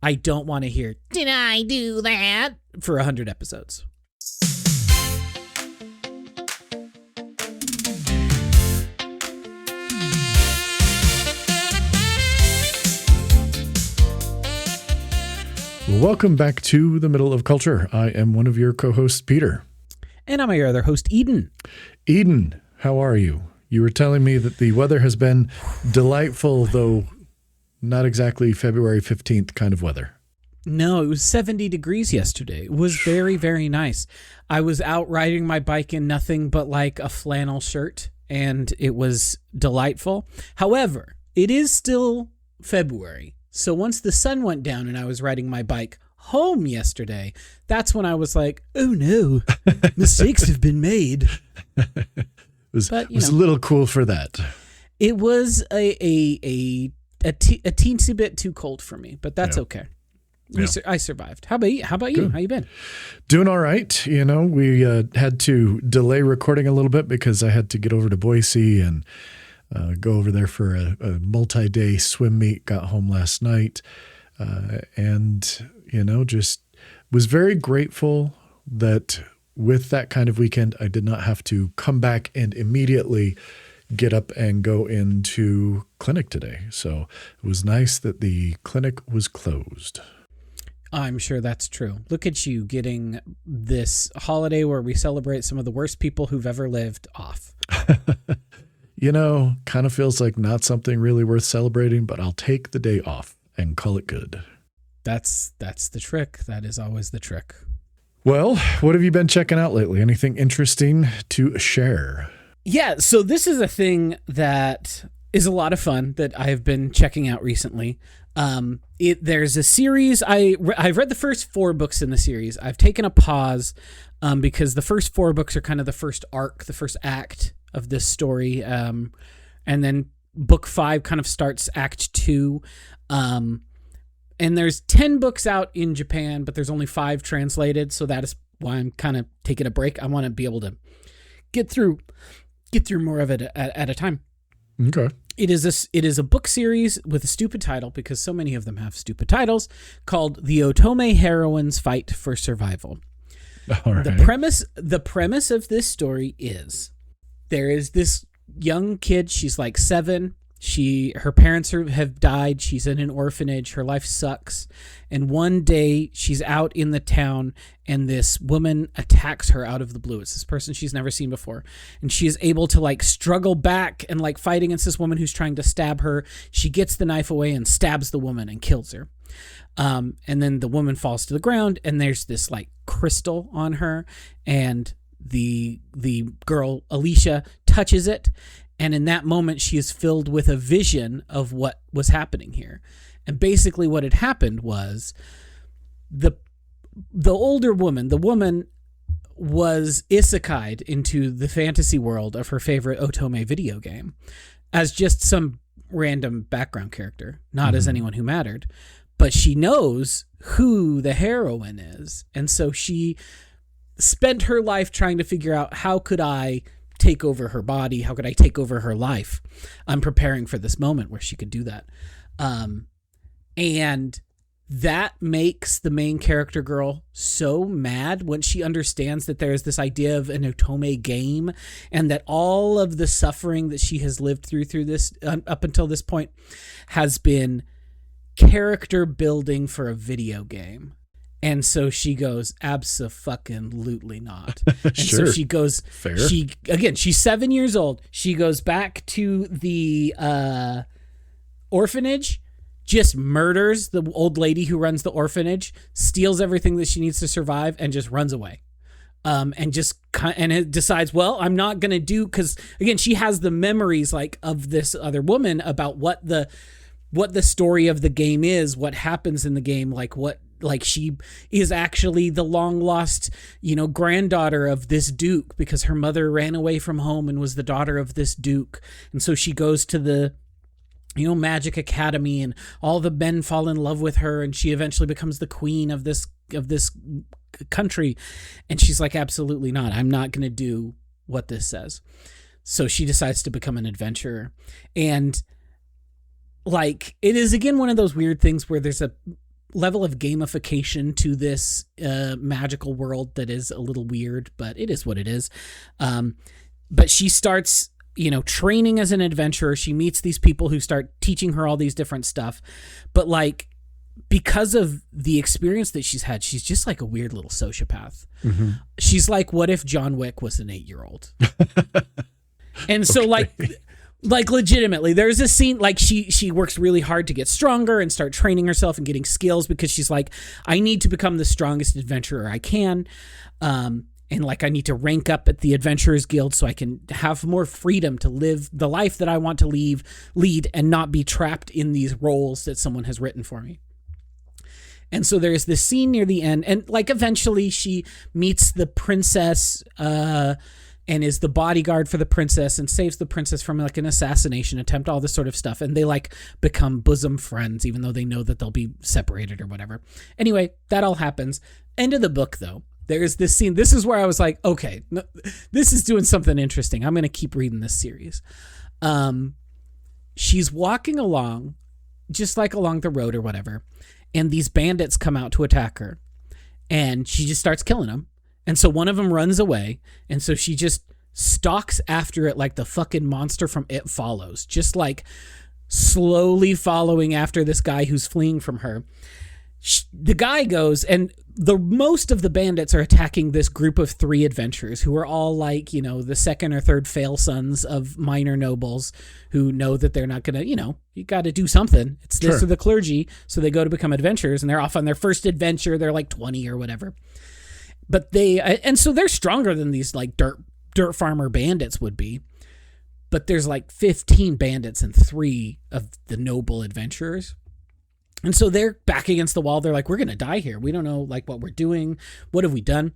I don't want to hear, did I do that? For 100 episodes. Welcome back to the Middle of Culture. I am one of your co-hosts, Peter. And I'm your other host, Eden. Eden, how are you? You were telling me that the weather has been delightful, though not exactly February 15th kind of weather. No, it was 70 degrees yesterday. It was very, very nice. I was out riding my bike in nothing but like a flannel shirt, and it was delightful. However, it is still February. So once the sun went down and I was riding my bike home yesterday, that's when I was like, oh no, mistakes have been made. It was a little cool for that. It was a teensy bit too cold for me, but that's okay. I survived. How about you? Good. How you been? Doing all right. You know, we had to delay recording a little bit because I had to get over to Boise and go over there for a multi-day swim meet. Got home last night and, you know, just was very grateful that with that kind of weekend, I did not have to come back and immediately get up and go into clinic today. So it was nice that the clinic was closed. I'm sure that's true. Look at you getting this holiday where we celebrate some of the worst people who've ever lived off. You know, kind of feels like not something really worth celebrating, but I'll take the day off and call it good. That's the trick. That is always the trick. Well, what have you been checking out lately? Anything interesting to share? Yeah, so this is a thing that is a lot of fun that I have been checking out recently. There's a series. I've read the first 4 books in the series. I've taken a pause because the first 4 books are kind of the first arc, the first act of this story. And then book 5 kind of starts act 2. And there's 10 books out in Japan, but there's only 5 translated. So that is why I'm kind of taking a break. I want to be able to get through more of it at a time. Okay. It is a book series with a stupid title, because so many of them have stupid titles, called The Otome Heroines Fight for Survival. All right. The premise of this story is there is this young kid. She's like 7. Her parents have died. She's in an orphanage. Her life sucks. And one day she's out in the town and this woman attacks her out of the blue. It's this person she's never seen before. And she is able to like struggle back and like fight against this woman who's trying to stab her. She gets the knife away and stabs the woman and kills her. And then the woman falls to the ground and there's this like crystal on her, and the girl Alicia touches it. And in that moment, she is filled with a vision of what was happening here. And basically what had happened was the older woman, the woman was isekai'd into the fantasy world of her favorite Otome video game as just some random background character, not as anyone who mattered. But she knows who the heroine is. And so she spent her life trying to figure out, how could I take over her body? How could I take over her life? I'm preparing for this moment where she could do that. And that makes the main character girl so mad when she understands that there is this idea of an Otome game, and that all of the suffering that she has lived through this up until this point has been character building for a video game. And so she goes, abso-fucking-lutely not. And Sure. So she goes, Fair. She's 7 years old. She goes back to the orphanage, just murders the old lady who runs the orphanage, steals everything that she needs to survive, and just runs away. And it decides, well, I'm not going to do, because again, she has the memories like of this other woman about what the story of the game is, what happens in the game, like she is actually the long lost, granddaughter of this duke, because her mother ran away from home and was the daughter of this duke. And so she goes to the, magic academy, and all the men fall in love with her, and she eventually becomes the queen of this country. And she's like, absolutely not. I'm not going to do what this says. So she decides to become an adventurer. And like, it is again one of those weird things where there's level of gamification to this magical world that is a little weird, but it is what it is. But she starts, training as an adventurer. She meets these people who start teaching her all these different stuff. But like, because of the experience that she's had, she's just like a weird little sociopath. Mm-hmm. She's like, what if John Wick was an 8-year-old? And so like legitimately, there's a scene like she works really hard to get stronger and start training herself and getting skills because she's like, I need to become the strongest adventurer I can. And like, I need to rank up at the Adventurers Guild so I can have more freedom to live the life that I want to lead and not be trapped in these roles that someone has written for me. And so there's this scene near the end, and like eventually she meets the princess and is the bodyguard for the princess and saves the princess from like an assassination attempt, all this sort of stuff. And they like become bosom friends, even though they know that they'll be separated or whatever. Anyway, that all happens. End of the book though. There's this scene. This is where I was like, okay, no, this is doing something interesting. I'm going to keep reading this series. She's walking along, just like along the road or whatever. And these bandits come out to attack her. And she just starts killing them. And so one of them runs away. And so she just stalks after it like the fucking monster from It Follows. Just like slowly following after this guy who's fleeing from her. The guy goes, and most of the bandits are attacking this group of 3 adventurers who are all like, the second or third fail sons of minor nobles who know that they're not going to, you got to do something. It's this Sure. or the clergy. So they go to become adventurers and they're off on their first adventure. They're like 20 or whatever. But and so they're stronger than these like dirt farmer bandits would be. But there's like 15 bandits and 3 of the noble adventurers. And so they're back against the wall. They're like, we're going to die here. We don't know like what we're doing. What have we done?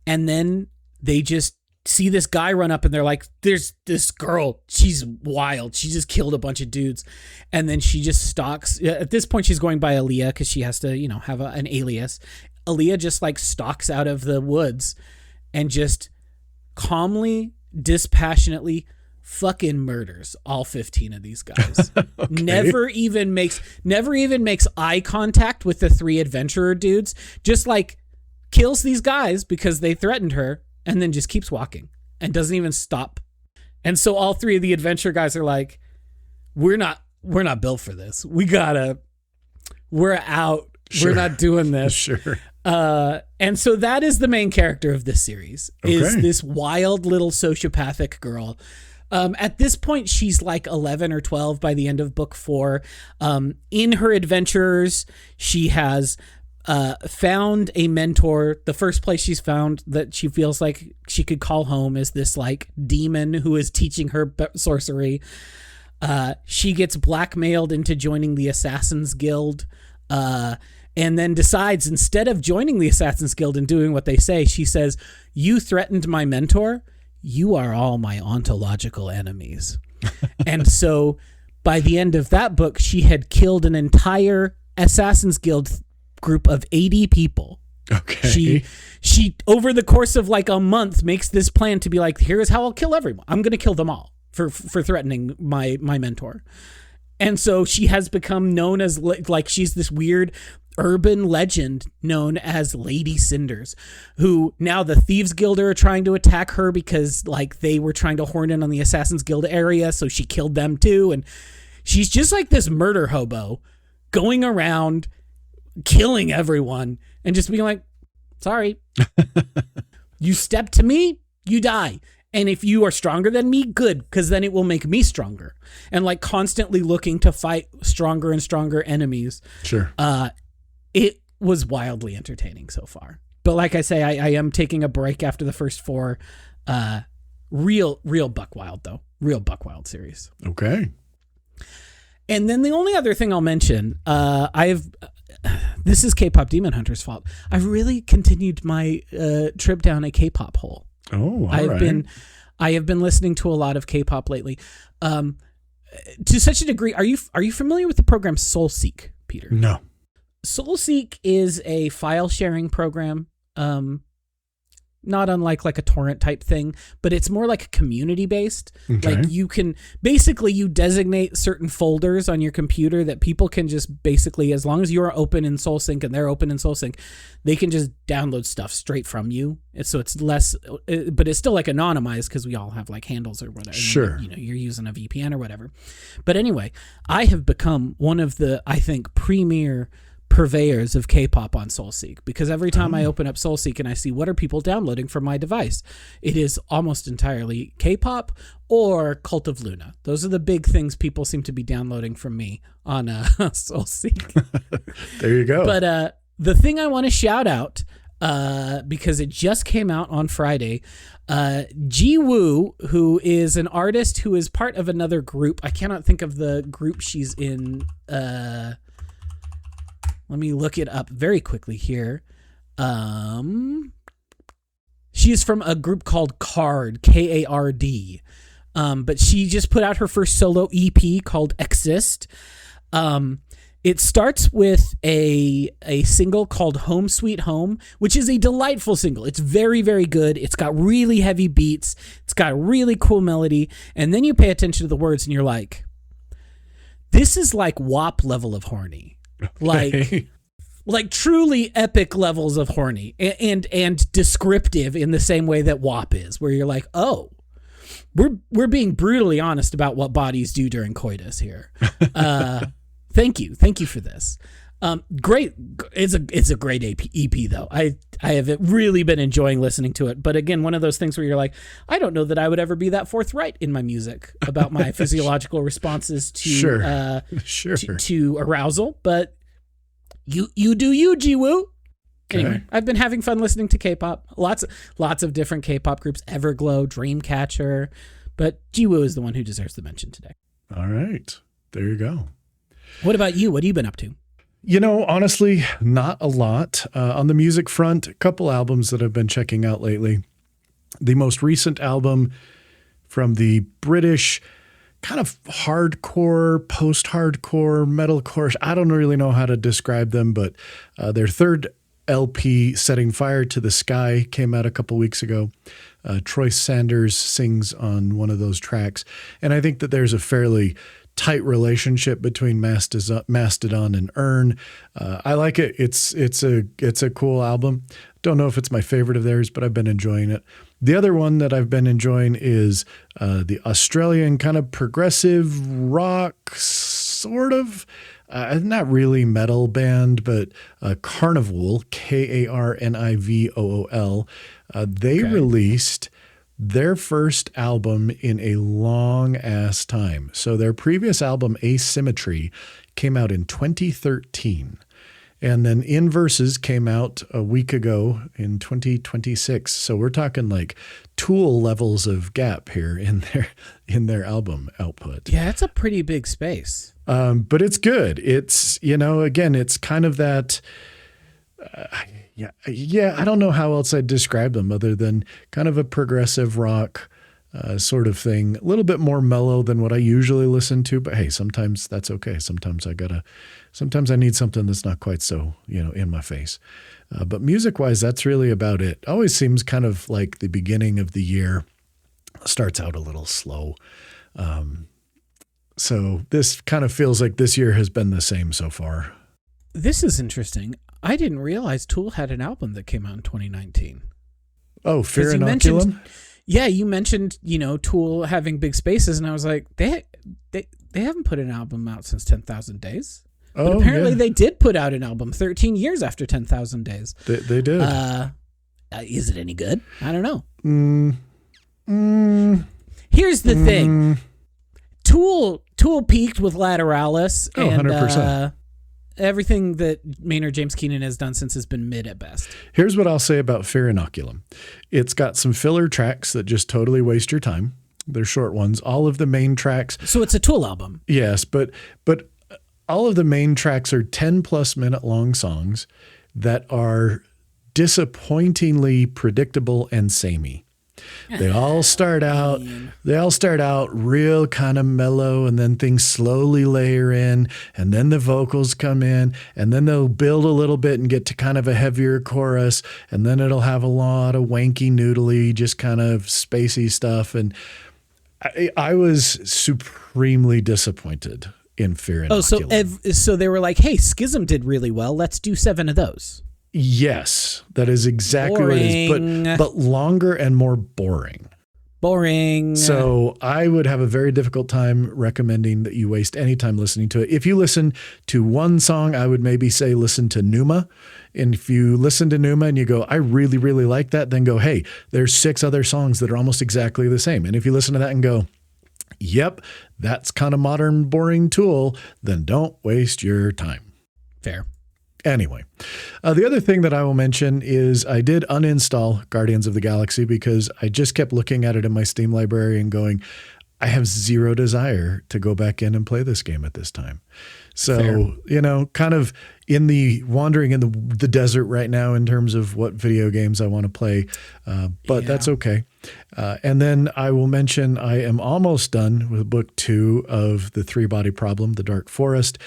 And then they just see this guy run up and they're like, there's this girl. She's wild. She just killed a bunch of dudes. And then she just stalks. At this point, she's going by Aaliyah because she has to, have an alias. Aaliyah just like stalks out of the woods and just calmly, dispassionately fucking murders all 15 of these guys. Okay. Never even makes eye contact with the 3 adventurer dudes. Just like kills these guys because they threatened her and then just keeps walking and doesn't even stop. And so all 3 of the adventure guys are like, we're not built for this. We're out. Sure. We're not doing this. Sure. And so that is the main character of this series, is this wild little sociopathic girl. At this point, she's like 11 or 12 by the end of book 4. In her adventures, she has found a mentor. The first place she's found that she feels like she could call home is this like demon who is teaching her sorcery. She gets blackmailed into joining the Assassin's Guild, and then decides instead of joining the Assassin's Guild and doing what they say, she says, "You threatened my mentor. You are all my ontological enemies." And so by the end of that book, she had killed an entire Assassin's Guild group of 80 people. Okay. She over the course of like a month makes this plan to be like, here's how I'll kill everyone. I'm going to kill them all for threatening my mentor. And so she has become known as like she's this weird urban legend known as Lady Cinders, who now the Thieves Guild are trying to attack her because like they were trying to horn in on the Assassin's Guild area, so she killed them too. And she's just like this murder hobo going around killing everyone and just being like, sorry, you step to me, you die. And if you are stronger than me, good, because then it will make me stronger. And like constantly looking to fight stronger and stronger enemies. Sure. It was wildly entertaining so far. But like I say, I am taking a break after the first 4. Real buck wild, though. Real buck wild series. Okay. And then the only other thing I'll mention, this is K-pop Demon Hunter's fault. I've really continued my trip down a K-pop hole. Oh, I have been listening to a lot of K-pop lately. To such a degree, are you familiar with the program SoulSeek, Peter? No. SoulSeek is a file sharing program. not unlike like a torrent type thing, but it's more like community based. Okay. Like you can basically you designate certain folders on your computer that people can just basically, as long as you're open in SoulSync and they're open in SoulSync, they can just download stuff straight from you. So it's less, but it's still like anonymized because we all have like handles or whatever. Sure. You know, you're using a VPN or whatever. But anyway, I have become one of the, I think, premier purveyors of K-pop on SoulSeek, because every time I open up SoulSeek and I see what are people downloading from my device, it is almost entirely K-pop or Cult of Luna. Those are the big things people seem to be downloading from me on SoulSeek. There you go. But the thing I want to shout out, because it just came out on Friday, Ji-woo, who is an artist who is part of another group. I cannot think of the group she's in. Let me look it up very quickly here. She is from a group called KARD, K-A-R-D. But she just put out her first solo EP called Exist. It starts with a single called Home Sweet Home, which is a delightful single. It's very, very good. It's got really heavy beats. It's got a really cool melody. And then you pay attention to the words and you're like, this is like WAP level of horny. Like truly epic levels of horny and descriptive in the same way that WAP is, where you're like, oh, we're being brutally honest about what bodies do during coitus here. Thank you for this. Great. It's a great EP though. I have really been enjoying listening to it. But again, one of those things where you're like, I don't know that I would ever be that forthright in my music about my physiological responses to to arousal. But you do you, Ji-woo. Okay. Anyway, I've been having fun listening to K-pop. Lots of different K-pop groups, Everglow, Dreamcatcher, but Ji-woo is the one who deserves the mention today. All right. There you go. What about you? What have you been up to? You know, honestly, not a lot. On the music front, a couple albums that I've been checking out lately. The most recent album from the British kind of hardcore, post-hardcore, metalcore. I don't really know how to describe them, but their third LP, Setting Fire to the Sky, came out a couple weeks ago. Troy Sanders sings on one of those tracks. And I think that there's a fairly tight relationship between Mastodon and Earn. I like it. It's a cool album. Don't know if it's my favorite of theirs, but I've been enjoying it. The other one that I've been enjoying is the Australian kind of progressive rock, sort of, not really metal band, but Carnivool, Karnivool. They released their first album in a long ass time. So their previous album, Asymmetry, came out in 2013. And then In Verses came out a week ago in 2026. So we're talking like Tool levels of gap here in their album output. Yeah, it's a pretty big space. But it's good. It's, again, it's kind of that, I don't know how else I'd describe them other than kind of a progressive rock sort of thing. A little bit more mellow than what I usually listen to, but hey, sometimes that's okay. Sometimes I need something that's not quite so, in my face. But music-wise, that's really about it. Always seems kind of like the beginning of the year starts out a little slow. So this kind of feels like this year has been the same so far. This is interesting. I didn't realize Tool had an album that came out in 2019. Oh, Fear Inoculum? You mentioned, Tool having big spaces, and I was like, they haven't put an album out since 10,000 Days. But apparently they did put out an album 13 years after 10,000 Days. They did. Is it any good? I don't know. Here's the thing. Tool peaked with Lateralis, and 100%. Everything that Maynard James Keenan has done since has been mid at best. Here's what I'll say about Fear Inoculum. It's got some filler tracks that just totally waste your time. They're short ones. All of the main tracks. So it's a Tool album. Yes, but all of the main tracks are 10+ minute long songs that are disappointingly predictable and samey. They all start out real kind of mellow, and then things slowly layer in, and then the vocals come in, and then they'll build a little bit and get to kind of a heavier chorus, and then it'll have a lot of wanky noodly, just kind of spacey stuff. And I was supremely disappointed in Fear Inoculum. So they were like, hey, Schism did really well. Let's do 7 of those. Yes, that is exactly what it is, but longer and more boring. Boring. So I would have a very difficult time recommending that you waste any time listening to it. If you listen to one song, I would maybe say listen to Numa. And if you listen to Numa and you go, I really, really like that, then go, hey, there's 6 other songs that are almost exactly the same. And if you listen to that and go, yep, that's kind of modern, boring Tool, then don't waste your time. Fair. Anyway, the other thing that I will mention is I did uninstall Guardians of the Galaxy because I just kept looking at it in my Steam library and going, I have zero desire to go back in and play this game at this time. So, Fair. Kind of wandering in the desert right now in terms of what video games I want to play, but that's okay. And then I will mention I am almost done with book 2 of the 3-Body Problem, The Dark Forest.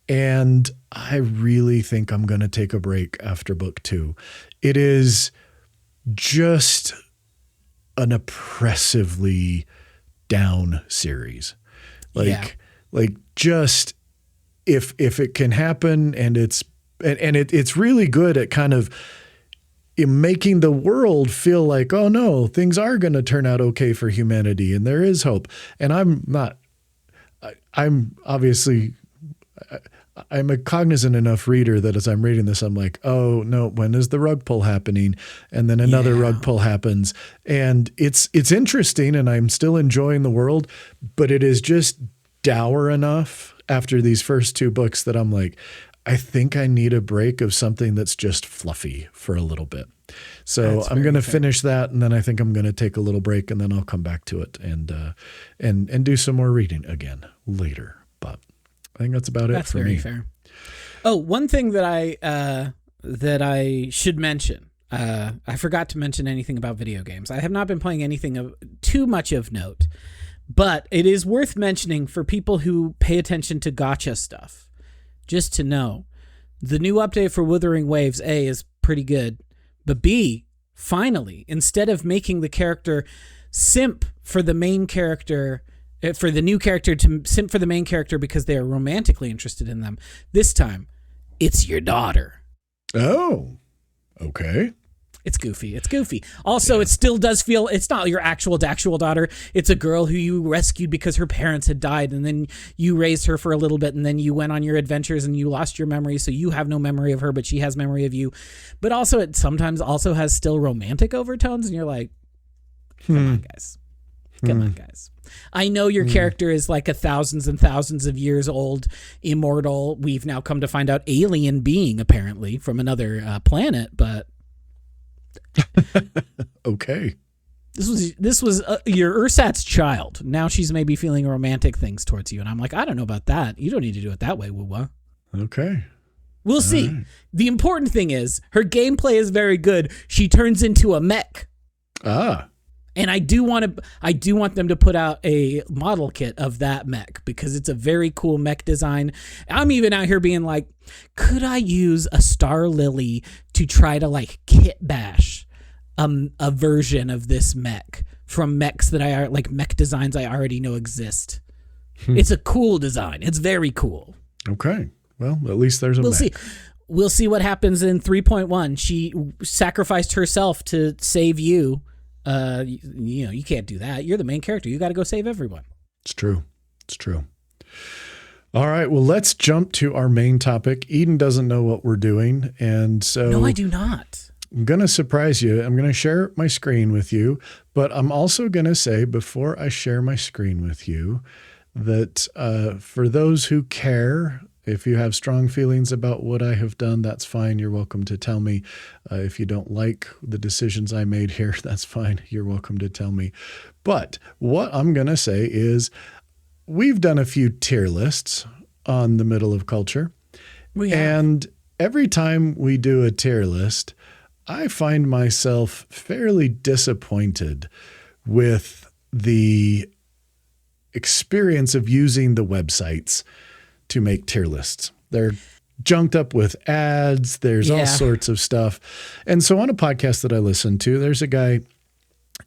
And I really think I'm going to take a break after book 2. It is just an oppressively down series. Like just if it can happen, and it's really good at kind of making the world feel like, oh no, things are going to turn out okay for humanity and there is hope. And I'm obviously I'm a cognizant enough reader that as I'm reading this, I'm like, oh no, when is the rug pull happening? And then another rug pull happens. And it's interesting and I'm still enjoying the world, but it is just dour enough after these first 2 books that I'm like, I think I need a break of something that's just fluffy for a little bit. So I'm going to finish that. And then I think I'm going to take a little break and then I'll come back to it and do some more reading again later. But I think that's about it for me. That's very fair. Oh, one thing that I should mention. I forgot to mention anything about video games. I have not been playing anything of too much of note, but it is worth mentioning for people who pay attention to gacha stuff, just to know the new update for Wuthering Waves A is pretty good, but B, finally, instead of making the character simp for the main character, for the new character to simp for the main character because they are romantically interested in them, this time it's your daughter. Oh, okay. It's goofy. Also, it still does feel, it's not your actual daughter. It's a girl who you rescued because her parents had died, and then you raised her for a little bit, and then you went on your adventures and you lost your memory, so you have no memory of her, but she has memory of you. But also, it sometimes also has still romantic overtones, and you're like, come on, guys. Come on, guys. I know your character is like thousands and thousands of years old, immortal. We've now come to find out alien being, apparently, from another planet, but... Okay. This was your Ursat's child. Now she's maybe feeling romantic things towards you, and I'm like, I don't know about that. You don't need to do it that way, Woo-wah. Okay. We'll see. Right. The important thing is her gameplay is very good. She turns into a mech. And I do want them to put out a model kit of that mech because it's a very cool mech design. I'm even out here being like, could I use a Star Lily to try to like kit bash a version of this mech from mechs that I like mech designs I already know exist. It's a cool design. It's very cool. Okay. Well, at least there's a mech. See. We'll see what happens in 3.1. She sacrificed herself to save you. You can't do that. You're the main character. You got to go save everyone. It's true. All right. Well, let's jump to our main topic. Eden doesn't know what we're doing. And so no, I do not. I'm going to surprise you. I'm going to share my screen with you, but I'm also going to say before I share my screen with you that, for those who care, if you have strong feelings about what I have done, that's fine. You're welcome to tell me. If you don't like the decisions I made here, that's fine. You're welcome to tell me. But what I'm going to say is we've done a few tier lists on the Middle of Culture. And every time we do a tier list, I find myself fairly disappointed with the experience of using the websites to make tier lists. They're junked up with ads. There's all sorts of stuff. And so on a podcast that I listen to, there's a guy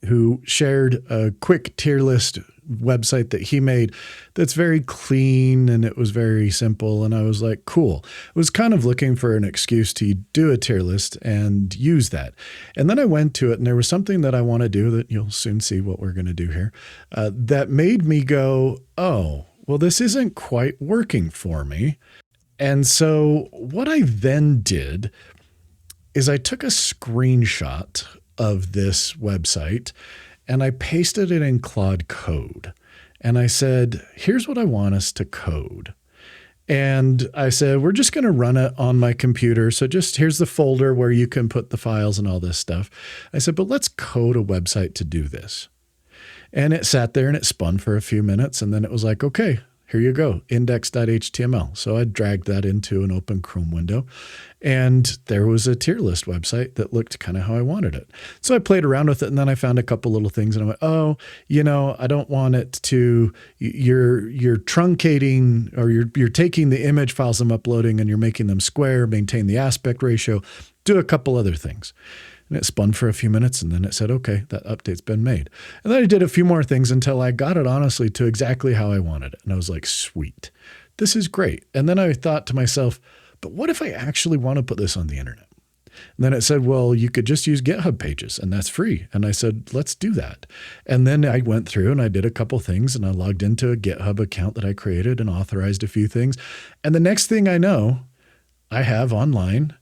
who shared a quick tier list website that he made that's very clean and it was very simple. And I was like, cool. I was kind of looking for an excuse to do a tier list and use that. And then I went to it and there was something that I want to do that you'll soon see what we're going to do here that made me go, oh, well, this isn't quite working for me. And so what I then did is I took a screenshot of this website and I pasted it in Claude Code. And I said, here's what I want us to code. And I said, we're just going to run it on my computer. So just here's the folder where you can put the files and all this stuff. I said, but let's code a website to do this. And it sat there and it spun for a few minutes. And then it was like, okay, here you go, index.html. So I dragged that into an open Chrome window and there was a tier list website that looked kind of how I wanted it. So I played around with it and then I found a couple little things and I went, oh, I don't want it to, you're truncating or you're taking the image files I'm uploading and you're making them square, maintain the aspect ratio, do a couple other things. And it spun for a few minutes and then it said, okay, that update's been made. And then I did a few more things until I got it honestly to exactly how I wanted it. And I was like, sweet, this is great. And then I thought to myself, but what if I actually want to put this on the internet? And then it said, well, you could just use GitHub pages and that's free. And I said, let's do that. And then I went through and I did a couple things and I logged into a GitHub account that I created and authorized a few things. And the next thing I know, I have online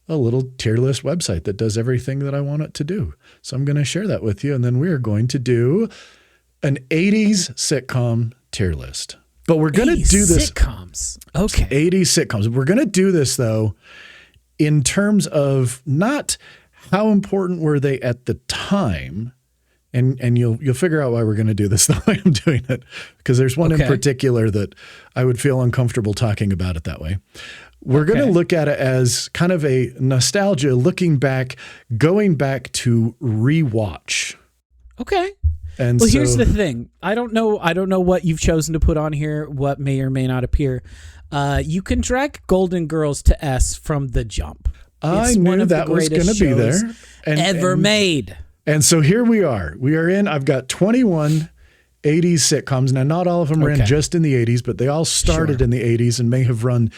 a little tier list website that does everything that I want it to do. So I'm going to share that with you. And then we are going to do an 80s sitcom tier list. But we're going to do this. Sitcoms. Okay. 80s sitcoms. We're going to do this, though, in terms of not how important were they at the time. And you'll figure out why we're going to do this the way I'm doing it. Because there's one in particular that I would feel uncomfortable talking about it that way. We're going to look at it as kind of a nostalgia, looking back, going back to rewatch. Okay. And well, here's the thing. I don't know what you've chosen to put on here, what may or may not appear. You can drag Golden Girls to S from the jump. I knew that was going to be there. Ever made. And so here we are. I've got 21 80s sitcoms. Now, not all of them ran just in the 80s, but they all started in the 80s and may have run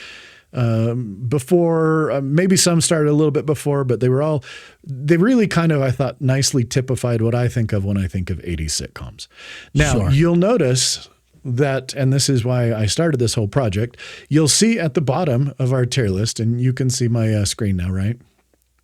before, maybe some started a little bit before, but they really kind of, I thought, nicely typified what I think of when I think of 80s sitcoms. Now, you'll notice that, and this is why I started this whole project, you'll see at the bottom of our tier list, and you can see my screen now, right?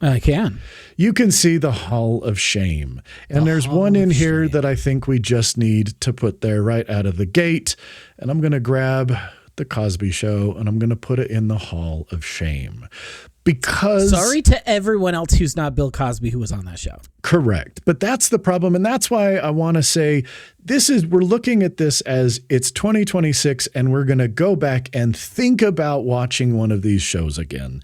I can. You can see the Hall of Shame. And there's one in here that I think we just need to put there right out of the gate. And I'm going to grab The Cosby Show and I'm going to put it in the Hall of Shame. Because sorry to everyone else who's not Bill Cosby who was on that show. Correct. But that's the problem. And that's why I want to say we're looking at this as it's 2026 and we're going to go back and think about watching one of these shows again.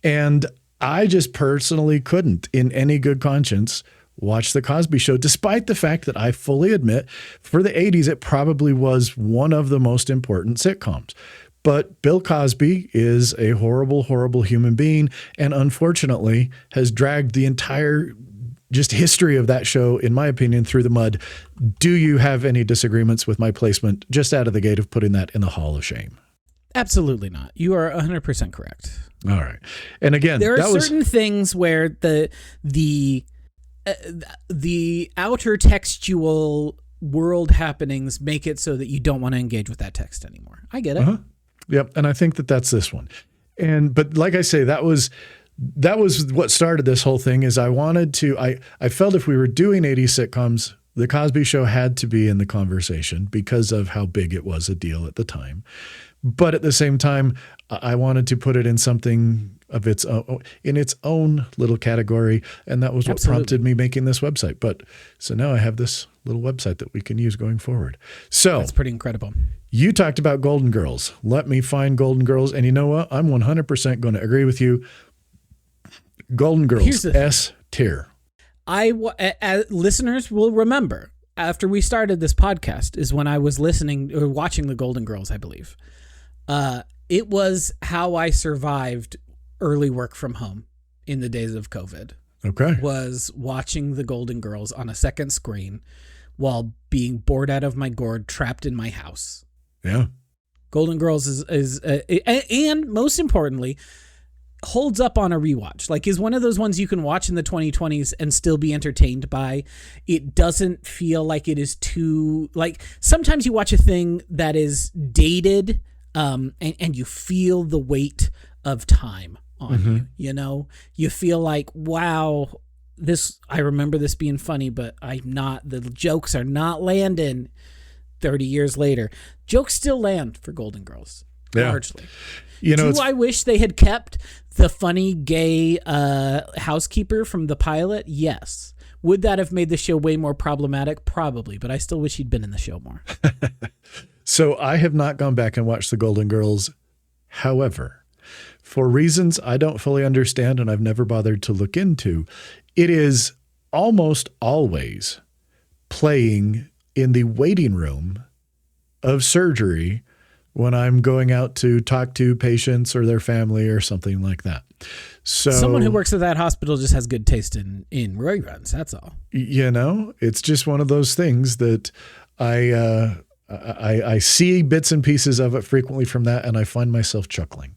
And I just personally couldn't, in any good conscience, watch The Cosby Show, despite the fact that I fully admit for the 80s, it probably was one of the most important sitcoms. But Bill Cosby is a horrible, horrible human being and unfortunately has dragged the entire just history of that show, in my opinion, through the mud. Do you have any disagreements with my placement just out of the gate of putting that in the Hall of Shame? Absolutely not. You are 100% correct. All right. And again, there are certain things where the outer textual world happenings make it so that you don't want to engage with that text anymore. I get it. Yep. And I think that's this one. But like I say, that was what started this whole thing. Is I wanted to, I felt if we were doing 80s sitcoms, The Cosby Show had to be in the conversation because of how big it was a deal at the time. But at the same time, I wanted to put it in something of its own, in its own little category. And that was what prompted me making this website. So now I have this little website that we can use going forward. So that's pretty incredible. You talked about Golden Girls. Let me find Golden Girls. And you know what? I'm 100% going to agree with you. Golden Girls, tier. Listeners will remember, after we started this podcast is when I was listening or watching The Golden Girls, I believe. It was how I survived early work from home in the days of COVID. Okay. Was watching The Golden Girls on a second screen while being bored out of my gourd, trapped in my house. Yeah. Golden Girls is and most importantly, holds up on a rewatch. Like, is one of those ones you can watch in the 2020s and still be entertained by. It doesn't feel like it is too, like, sometimes you watch a thing that is dated, and you feel the weight of time on you. You know, you feel like, wow, I remember this being funny, but the jokes are not landing 30 years later. Jokes still land for Golden Girls, largely. You know, I wish they had kept the funny gay housekeeper from the pilot? Yes. Would that have made the show way more problematic? Probably, but I still wish he'd been in the show more. So I have not gone back and watched The Golden Girls. However, for reasons I don't fully understand and I've never bothered to look into, it is almost always playing in the waiting room of surgery when I'm going out to talk to patients or their family or something like that. So someone who works at that hospital just has good taste in reruns. That's all. You know, it's just one of those things that I see bits and pieces of it frequently from that, and I find myself chuckling.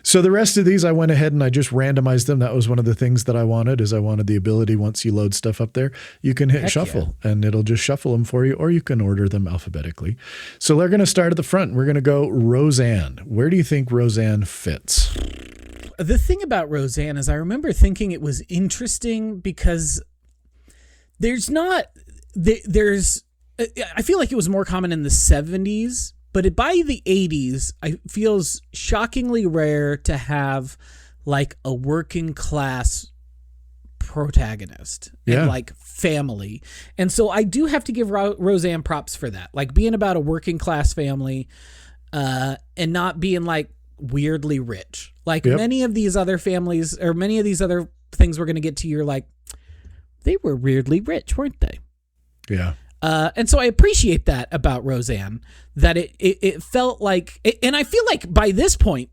So the rest of these, I went ahead and I just randomized them. That was one of the things that I wanted the ability, once you load stuff up there, you can hit shuffle and it'll just shuffle them for you, or you can order them alphabetically. So they're going to start at the front. We're going to go Roseanne. Where do you think Roseanne fits? The thing about Roseanne is I remember thinking it was interesting because I feel like it was more common in the 70s. But by the 80s, it feels shockingly rare to have like a working class protagonist and like family. And so I do have to give Roseanne props for that. Like being about a working class family and not being like weirdly rich. Like many of these other families or many of these other things we're going to get to, you're like, they were weirdly rich, weren't they? Yeah. And so I appreciate that about Roseanne, that it felt like, and I feel like by this point,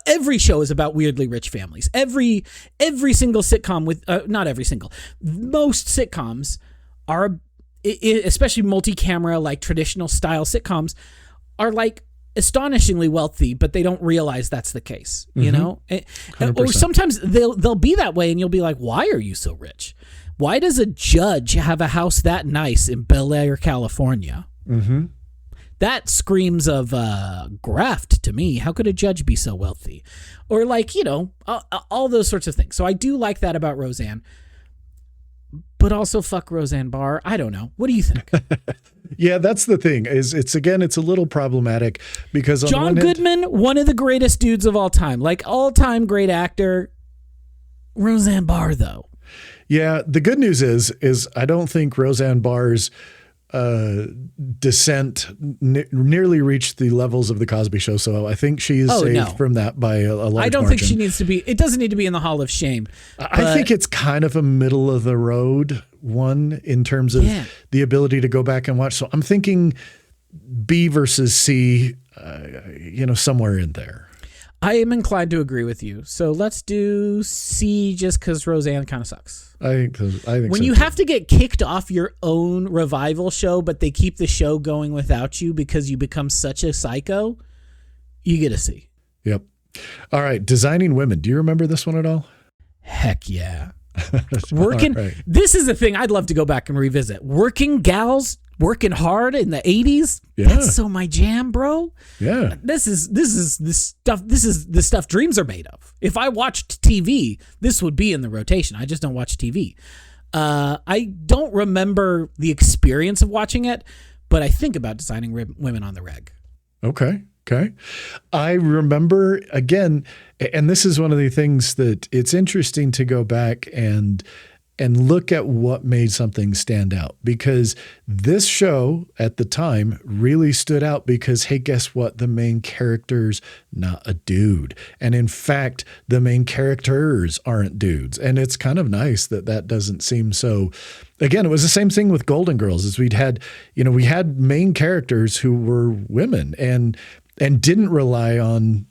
every show is about weirdly rich families. Every single sitcom not every single, most sitcoms are, especially multi-camera, like traditional style sitcoms, are like astonishingly wealthy, but they don't realize that's the case, you know? 100%. Or sometimes they'll be that way and you'll be like, why are you so rich? Why does a judge have a house that nice in Bel Air, California? Mm-hmm. That screams of graft to me. How could a judge be so wealthy? Or like, you know, all those sorts of things. So I do like that about Roseanne. But also fuck Roseanne Barr. I don't know. What do you think? Yeah, that's the thing. It's a little problematic because on John Goodman, one of the greatest dudes of all time. Like all-time great actor. Roseanne Barr, though. Yeah, the good news is I don't think Roseanne Barr's descent nearly reached the levels of the Cosby Show, so I think she is saved from that by a large margin. I don't think she needs to be. It doesn't need to be in the Hall of Shame. I think it's kind of a middle of the road one in terms of the ability to go back and watch. So I'm thinking B versus C, somewhere in there. I am inclined to agree with you. So let's do C just because Roseanne kind of sucks. I think when you have to get kicked off your own revival show, but they keep the show going without you because you become such a psycho, you get a C. Yep. All right. Designing Women. Do you remember this one at all? Heck yeah. This is a thing I'd love to go back and revisit. Working gals working hard in the 80s. Yeah. That's so my jam, bro. Yeah. This is the stuff dreams are made of. If I watched TV, this would be in the rotation. I just don't watch TV. I don't remember the experience of watching it, but I think about Designing Women on the reg. Okay. I remember, again, and this is one of the things that it's interesting to go back and and look at what made something stand out, because this show at the time really stood out because, hey, guess what? The main character's not a dude. And in fact, the main characters aren't dudes. And it's kind of nice that that doesn't seem so. Again, it was the same thing with Golden Girls, as we had main characters who were women and didn't rely on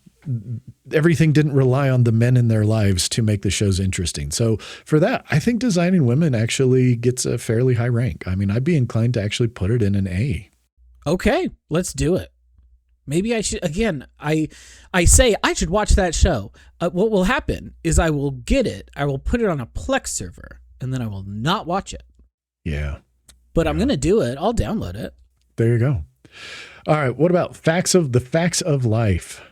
everything didn't rely on the men in their lives to make the shows interesting. So for that, I think Designing Women actually gets a fairly high rank. I mean, I'd be inclined to actually put it in an A. Okay, let's do it. Maybe I should, again, I say I should watch that show. What will happen is I will get it, I will put it on a Plex server, and then I will not watch it. Yeah. But I'm going to do it. I'll download it. There you go. All right, what about Facts of Life?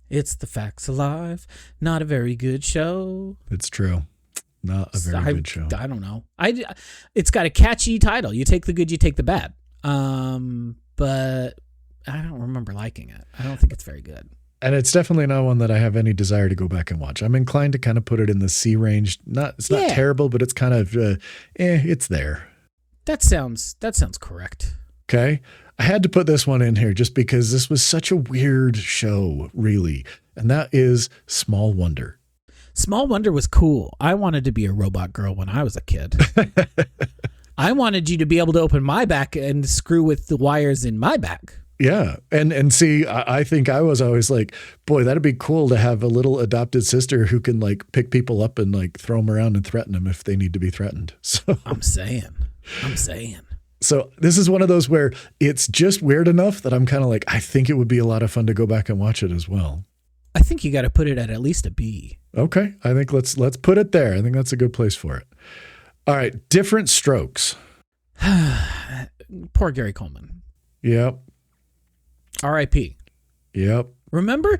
It's the Facts of Life. Not a very good show. It's true. Not a very good show. I don't know. It's got a catchy title. You take the good, you take the bad. But I don't remember liking it. I don't think it's very good. And it's definitely not one that I have any desire to go back and watch. I'm inclined to kind of put it in the C range. It's not terrible, but it's kind of it's there. That sounds correct. Okay. I had to put this one in here just because this was such a weird show, really. And that is Small Wonder. Small Wonder was cool. I wanted to be a robot girl when I was a kid. I wanted you to be able to open my back and screw with the wires in my back. Yeah. And see, I think I was always like, boy, that'd be cool to have a little adopted sister who can like pick people up and like throw them around and threaten them if they need to be threatened. So I'm saying. So this is one of those where it's just weird enough that I'm kind of like, I think it would be a lot of fun to go back and watch it as well. I think you got to put it at least a B. Okay. I think let's put it there. I think that's a good place for it. All right. Different Strokes. Poor Gary Coleman. Yep. R.I.P. Yep. Remember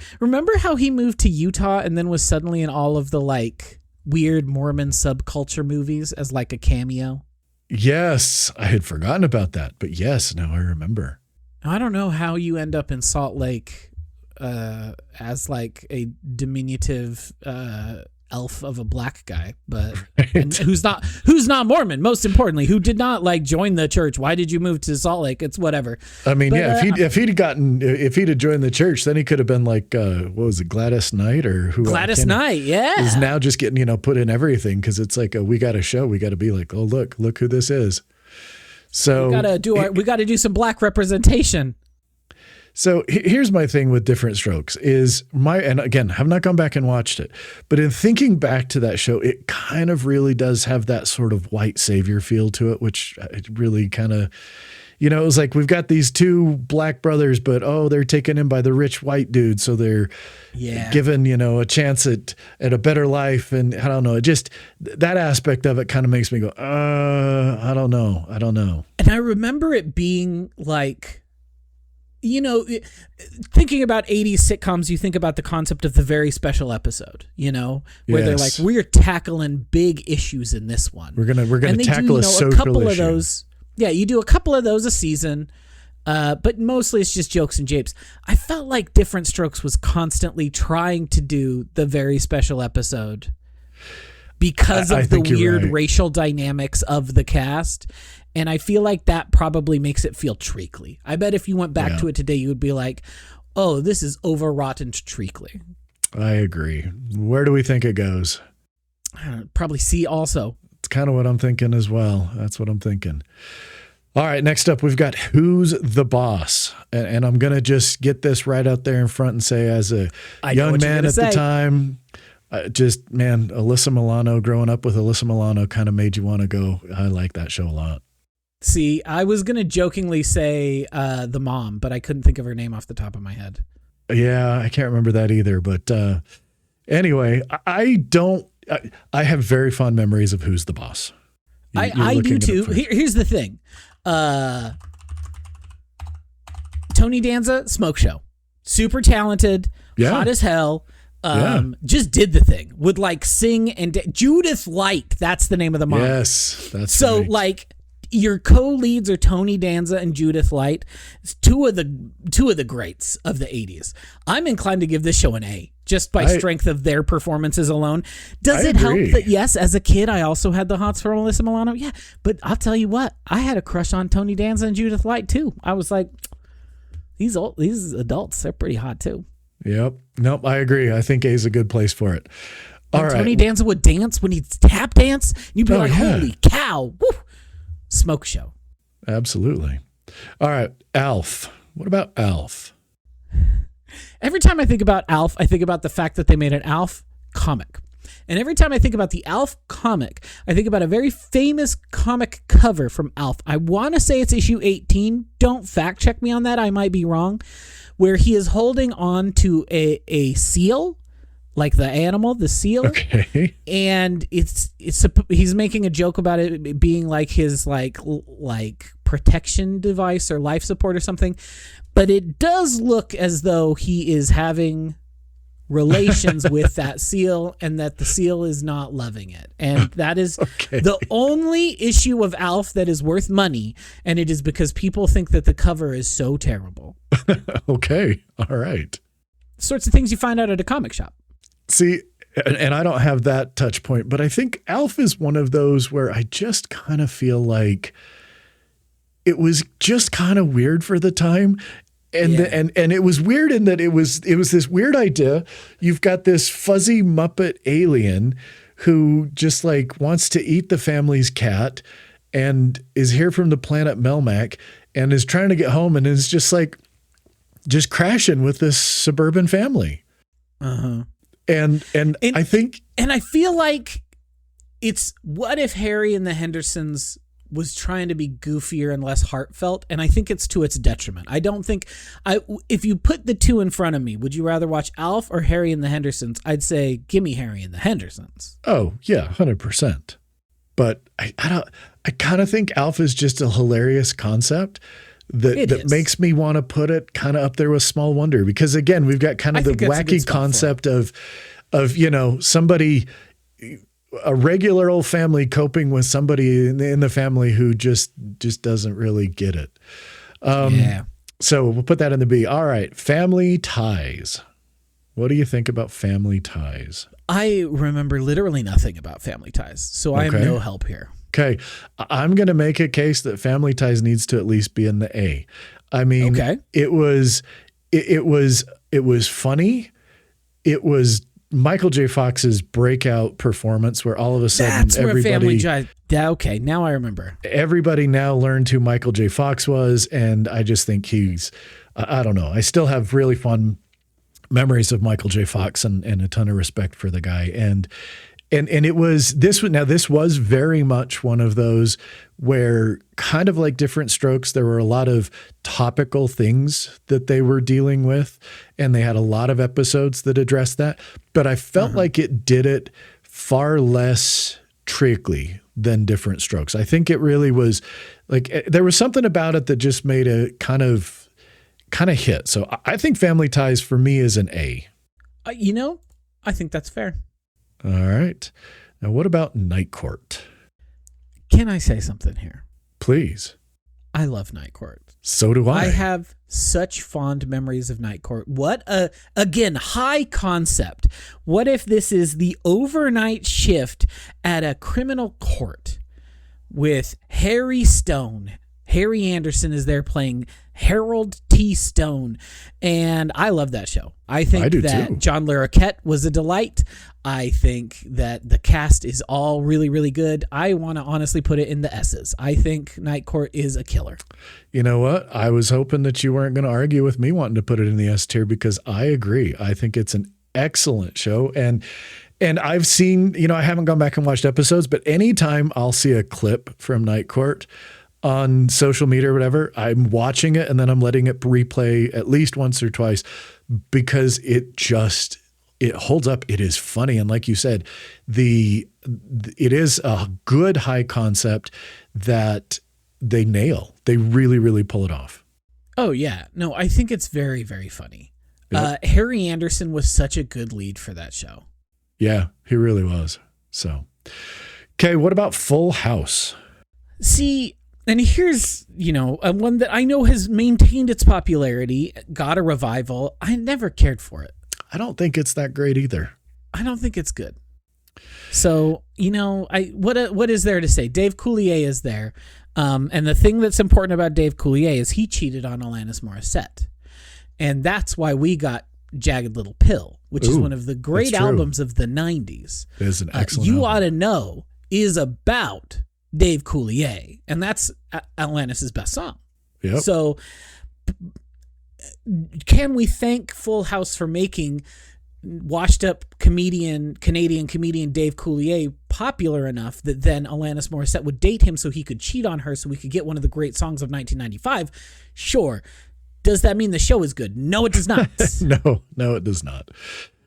how he moved to Utah and then was suddenly in all of the like weird Mormon subculture movies as like a cameo? Yes, I had forgotten about that, but yes, now I remember. I don't know how you end up in Salt Lake as like a diminutive elf of a black guy, but and who's not Mormon. Most importantly, who did not like join the church. Why did you move to Salt Lake? It's whatever. I mean, but, if he'd joined the church, then he could have been like, what was it, Gladys Knight or who? Gladys Knight, yeah. Is now just getting put in everything because it's like we got a show. We got to be like, oh look who this is. So we got to do some black representation. So here's my thing with Different Strokes and again, have not gone back and watched it, but in thinking back to that show, it kind of really does have that sort of white savior feel to it, which it really kind of, it was like, we've got these two black brothers, but they're taken in by the rich white dude. So they're given, a chance at a better life. And I don't know, just that aspect of it kind of makes me go, I don't know. And I remember it being like, thinking about 80s sitcoms, you think about the concept of the very special episode, where they're like, we're tackling big issues in this one. We're gonna tackle a social issue. Of those. Yeah, you do a couple of those a season, but mostly it's just jokes and japes. I felt like Different Strokes was constantly trying to do the very special episode because of the weird racial dynamics of the cast. And I feel like that probably makes it feel treacly. I bet if you went back to it today, you would be like, oh, this is overwrought and treacly. I agree. Where do we think it goes? Probably C also. It's kind of what I'm thinking as well. That's what I'm thinking. All right, next up, we've got Who's the Boss? And I'm going to just get this right out there in front and say, as a young man at the time, Alyssa Milano, growing up with Alyssa Milano kind of made you want to go, I like that show a lot. See, I was going to jokingly say the mom, but I couldn't think of her name off the top of my head. Yeah, I can't remember that either. But anyway, I have very fond memories of Who's the Boss. I do too. Here's the thing. Tony Danza, Smoke Show. Super talented, hot as hell. Just did the thing. Would like sing and Judith Light. That's the name of the mom. Yes, that's so right. Like your co-leads are Tony Danza and Judith Light, two of the greats of the 80s. I'm inclined to give this show an A, just by strength of their performances alone. Does it help that, yes, as a kid, I also had the hots for Melissa Milano? Yeah, but I'll tell you what, I had a crush on Tony Danza and Judith Light, too. I was like, these adults, they're pretty hot, too. Yep. Nope, I agree. I think A is a good place for it. All right. Tony Danza would dance when he'd tap dance. You'd be holy cow. Woo! Smoke show. Absolutely. All right. Alf. What about Alf? Every time I think about Alf, I think about the fact that they made an Alf comic. And every time I think about the Alf comic, I think about a very famous comic cover from Alf. I want to say it's issue 18. Don't fact check me on that. I might be wrong. Where he is holding on to a seal, like the animal, the seal. Okay. And he's making a joke about it being like his like protection device or life support or something. But it does look as though he is having relations with that seal, and that the seal is not loving it. And that is the only issue of Alf that is worth money, and it is because people think that the cover is so terrible. Okay. All right. Sorts of things you find out at a comic shop. See, and I don't have that touch point, but I think Alf is one of those where I just kind of feel like it was just kind of weird for the time. And it was weird in that it was this weird idea. You've got this fuzzy Muppet alien who just like wants to eat the family's cat and is here from the planet Melmac and is trying to get home and is just crashing with this suburban family. Uh-huh. And I think, and I feel like it's, what if Harry and the Hendersons was trying to be goofier and less heartfelt, and I think it's to its detriment. I don't think if you put the two in front of me, would you rather watch Alf or Harry and the Hendersons? I'd say give me Harry and the Hendersons. Oh yeah, 100%. But I kind of think Alf is just a hilarious concept that makes me want to put it kind of up there with Small Wonder, because again, we've got kind of the wacky concept of somebody, a regular old family coping with somebody in the family who just doesn't really get it. So we'll put that in the B. All right. Family Ties. What do you think about Family Ties? I remember literally nothing about Family Ties, so I am no help here. Okay. I'm going to make a case that Family Ties needs to at least be in the A. I mean, it was funny. It was Michael J. Fox's breakout performance where all of a sudden okay, now I remember. Everybody now learned who Michael J. Fox was, and I just think he's, I don't know. I still have really fun memories of Michael J. Fox and a ton of respect for the guy. And this was very much one of those where, kind of like Different Strokes, there were a lot of topical things that they were dealing with, and they had a lot of episodes that addressed that. But I felt like it did it far less trickyly than Different Strokes. I think it really was like, there was something about it that just made it kind of hit. So I think Family Ties for me is an A. I think that's fair. All right. Now, what about Night Court? Can I say something here? Please. I love Night Court. So do I. I have such fond memories of Night Court. What again, high concept. What if this is the overnight shift at a criminal court with Harry Stone? Harry Anderson is there playing Harold T. Stone, and I love that show. I think that too. John Larroquette was a delight. I think that the cast is all really, really good. I want to honestly put it in the S's. I think Night Court is a killer. You know what? I was hoping that you weren't going to argue with me wanting to put it in the S tier, because I agree. I think it's an excellent show, and I've seen, I haven't gone back and watched episodes, but anytime I'll see a clip from Night Court on social media or whatever, I'm watching it and then I'm letting it replay at least once or twice, because it holds up. It is funny. And like you said, it is a good high concept that they nail. They really, really pull it off. Oh yeah. No, I think it's very, very funny. Yep. Harry Anderson was such a good lead for that show. Yeah, he really was. So, okay. What about Full House? See, And here's, one that I know has maintained its popularity, got a revival. I never cared for it. I don't think it's that great either. I don't think it's good. So, what is there to say? Dave Coulier is there. And the thing that's important about Dave Coulier is he cheated on Alanis Morissette. And that's why we got Jagged Little Pill, which is one of the great albums of the 90s. It is an excellent You album. Ought to Know is about Dave Coulier, and that's Alanis' best song. Yep. So can we thank Full House for making washed up Canadian comedian Dave Coulier popular enough that then Alanis Morissette would date him so he could cheat on her so we could get one of the great songs of 1995? Sure. Does that mean the show is good? No, it does not. No, it does not.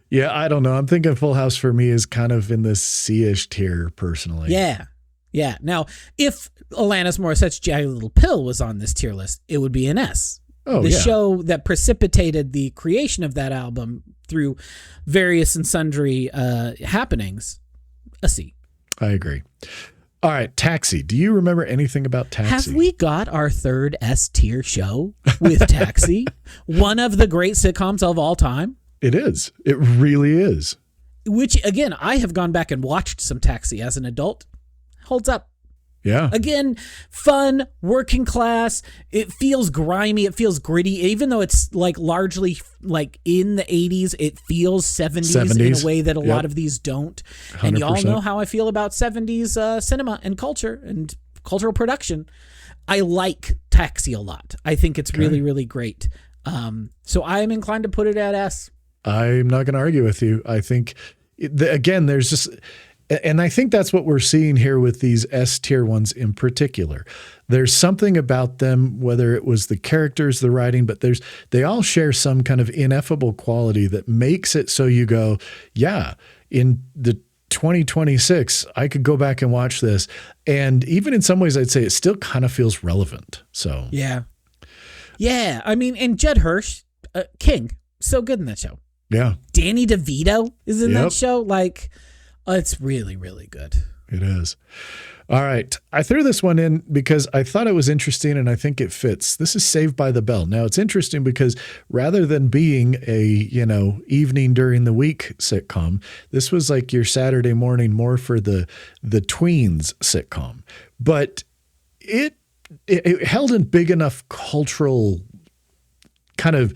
Yeah, I don't know. I'm thinking Full House for me is kind of in the C-ish tier personally. Yeah. Now, if Alanis Morissette's Jagged Little Pill was on this tier list, it would be an S. The show that precipitated the creation of that album through various and sundry happenings, a C. I agree. All right, Taxi. Do you remember anything about Taxi? Have we got our third S tier show with Taxi? One of the great sitcoms of all time? It is. It really is. Which, again, I have gone back and watched some Taxi as an adult. Holds up. Yeah. Again, fun, working class. It feels grimy. It feels gritty. Even though it's largely in the 80s, it feels 70s in a way that a lot of these don't. 100%. And you all know how I feel about 70s cinema and culture and cultural production. I like Taxi a lot. I think it's really, really great. So I am inclined to put it at S. I'm not going to argue with you. I think, again, there's just... And I think that's what we're seeing here with these S tier ones in particular. There's something about them, whether it was the characters, the writing, but they all share some kind of ineffable quality that makes it so you go, yeah, in the 2026, I could go back and watch this. And even in some ways, I'd say it still kind of feels relevant. So yeah. I mean, and Judd Hirsch, King, so good in that show. Yeah. Danny DeVito is in that show. It's really, really good. It is. All right. I threw this one in because I thought it was interesting and I think it fits. This is Saved by the Bell. Now, it's interesting because rather than being a, evening during the week sitcom, this was like your Saturday morning more for the tweens sitcom. But it held in big enough cultural kind of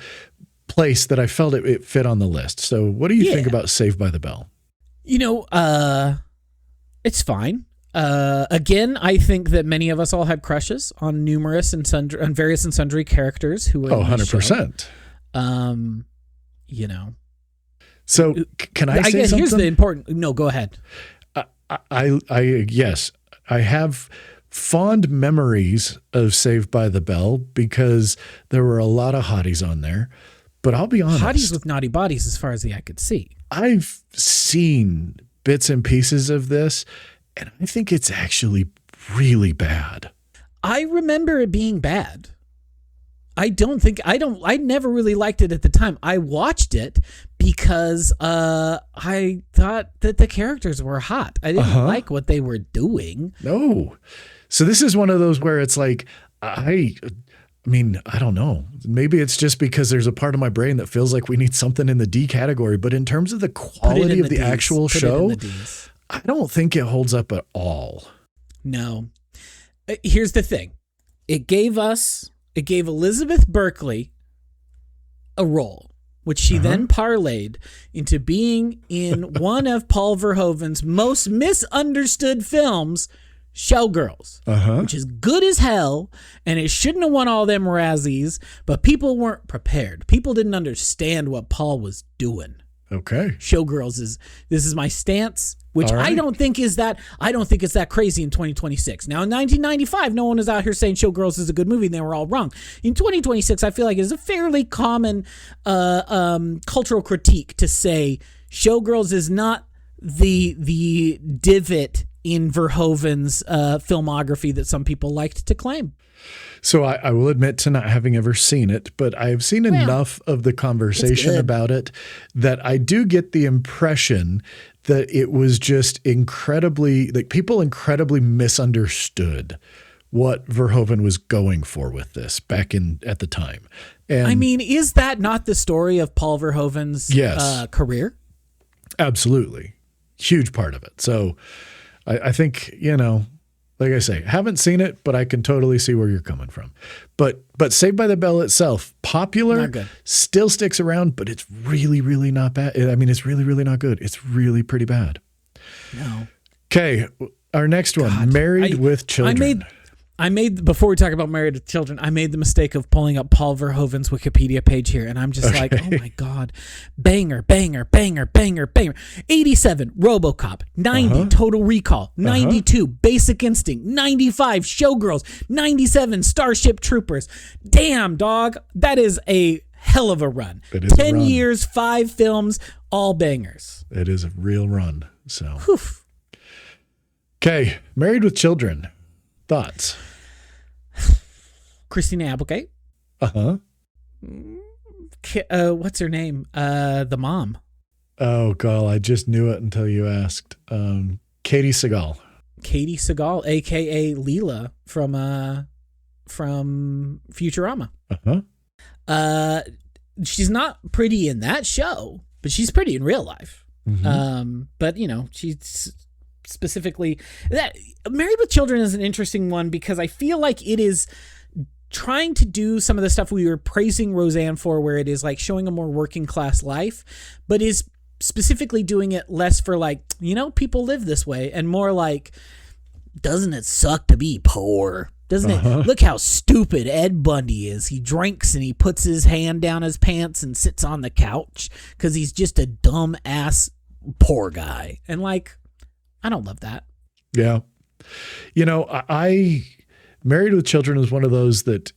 place that I felt it fit on the list. So what do you think about Saved by the Bell? It's fine. Again, I think that many of us all had crushes on various and sundry characters who were 100%. So can I say guess something? Here's the important. No, go ahead. Yes, I have fond memories of Saved by the Bell because there were a lot of hotties on there. But I'll be honest. Hotties with naughty bodies as far as the eye could see. I've seen bits and pieces of this, and I think it's actually really bad. I remember it being bad. I never really liked it at the time. I watched it because I thought that the characters were hot. I didn't like what they were doing. No. So this is one of those where it's like, I mean, I don't know. Maybe it's just because there's a part of my brain that feels like we need something in the D category. But in terms of the quality of the actual show, I don't think it holds up at all. No. Here's the thing. It gave Elizabeth Berkley a role, which she then parlayed into being in one of Paul Verhoeven's most misunderstood films, Showgirls, which is good as hell, and it shouldn't have won all them Razzies, but people weren't prepared. People didn't understand what Paul was doing. Okay. Showgirls this is my stance, which I don't think it's that crazy in 2026. Now in 1995, no one was out here saying Showgirls is a good movie and they were all wrong. In 2026, I feel like it's a fairly common cultural critique to say Showgirls is not the divot in Verhoeven's filmography that some people liked to claim. So I will admit to not having ever seen it, but I have seen enough of the conversation about it that I do get the impression that it was just incredibly misunderstood what Verhoeven was going for with this back at the time. And I mean, is that not the story of Paul Verhoeven's career? Absolutely. Huge part of it. So I think, like I say, haven't seen it, but I can totally see where you're coming from. But Saved by the Bell itself, popular, still sticks around, but it's really, really not bad. I mean, it's really, really not good. It's really pretty bad. No. Okay. Our next one, Married with Children. Before we talk about Married with Children, I made the mistake of pulling up Paul Verhoeven's Wikipedia page here, and I'm just like, oh my God. Banger, banger, banger, banger, banger. 87, RoboCop. 90, Total Recall. 92, Basic Instinct. 95, Showgirls. 97, Starship Troopers. Damn, dog. That is a hell of a run. 10 years, 5 films, all bangers. It is a real run. So, okay, Married with Children. Thoughts? Christina Applegate. What's her name? The mom. Oh, God, I just knew it until you asked. Katie Sagal. Katie Sagal, a.k.a. Leela from Futurama. She's not pretty in that show, but she's pretty in real life. But, she's specifically that Married with Children is an interesting one because I feel like it is trying to do some of the stuff we were praising Roseanne for, where it is like showing a more working class life, but is specifically doing it less for like, people live this way, and more like, doesn't it suck to be poor? Doesn't it? Look how stupid Ed Bundy is. He drinks and he puts his hand down his pants and sits on the couch because he's just a dumb ass poor guy. And like, I don't love that. Yeah. I Married with Children was one of those that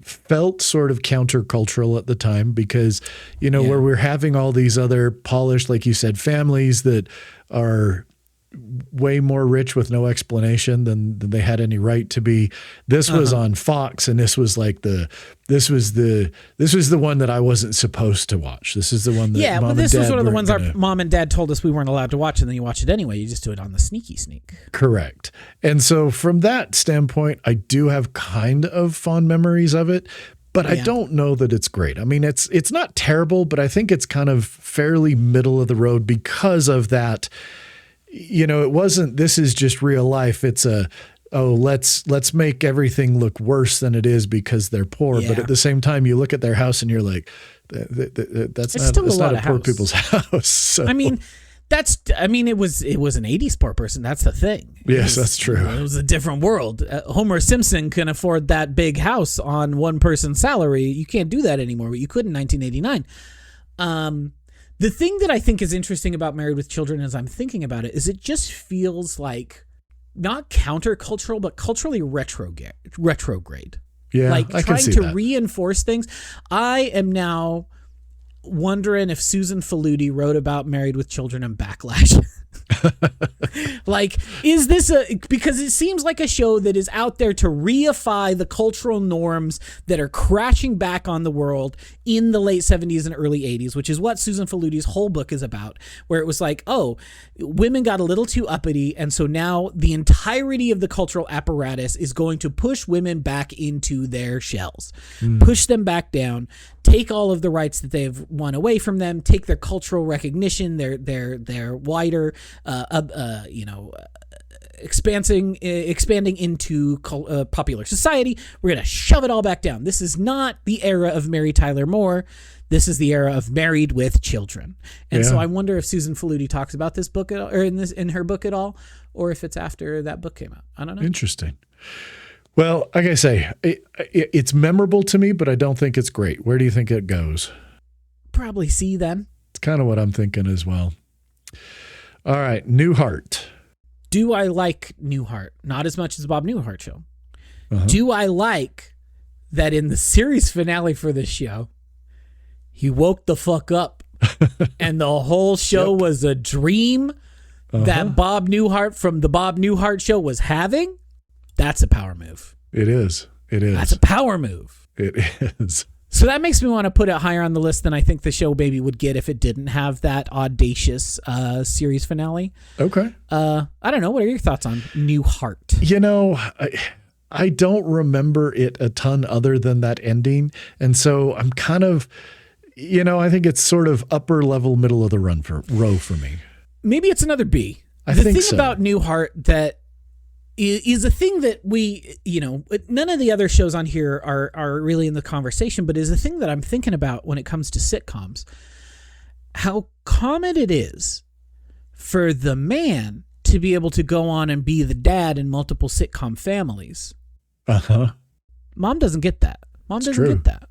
felt sort of countercultural at the time because, where we're having all these other polished, like you said, families that are way more rich with no explanation than they had any right to be. This was on Fox, and this was like this was the one that I wasn't supposed to watch. This is the one that but this was one of the ones our mom and dad told us we weren't allowed to watch, and then you watch it anyway. You just do it on the sneaky sneak. Correct. And so from that standpoint, I do have kind of fond memories of it. But I don't know that it's great. I mean, it's not terrible, but I think it's kind of fairly middle of the road because of that. It wasn't, this is just real life. It's let's make everything look worse than it is because they're poor. Yeah. But at the same time, you look at their house and you're like, that's not a poor people's house. So. I mean, it was an 80s poor person. That's the thing. Yes, that's true. It was a different world. Homer Simpson can afford that big house on one person's salary. You can't do that anymore, but you could in 1989. The thing that I think is interesting about Married with Children as I'm thinking about it is it just feels like not countercultural, but culturally retrograde. Yeah, like I trying can see to that. reinforce things. I am now wondering if Susan Faludi wrote about Married with Children and backlash. Like, is this because it seems like a show that is out there to reify the cultural norms that are crashing back on the world in the late 70s and early 80s, which is what Susan Faludi's whole book is about, where it was like, oh, women got a little too uppity, and so now the entirety of the cultural apparatus is going to push women back into their shells, push them back down, take all of the rights that they've won away from them, take their cultural recognition, their wider, expanding into popular society. We're going to shove it all back down. This is not the era of Mary Tyler Moore. This is the era of Married with Children. And so I wonder if Susan Faludi talks about this book at all, or in her book at all, or if it's after that book came out. I don't know. Interesting. Well, like I say, it's memorable to me, but I don't think it's great. Where do you think it goes? Probably C then. It's kind of what I'm thinking as well. All right, Newhart. Do I like Newhart? Not as much as the Bob Newhart show. Do I like that in the series finale for this show, he woke the fuck up and the whole show was a dream that Bob Newhart from the Bob Newhart show was having? That's a power move. It is. It is. That's a power move. It is. So that makes me want to put it higher on the list than I think the show maybe would get if it didn't have that audacious series finale. Okay. I don't know. What are your thoughts on Newhart? I don't remember it a ton other than that ending. And so I'm kind of, I think it's sort of upper level, middle of the row for me. Maybe it's another B. I think thing so. About Newhart that is a thing that we, none of the other shows on here are really in the conversation, but is a thing that I'm thinking about when it comes to sitcoms. How common it is for the man to be able to go on and be the dad in multiple sitcom families. Uh-huh. Mom doesn't get that. Get that.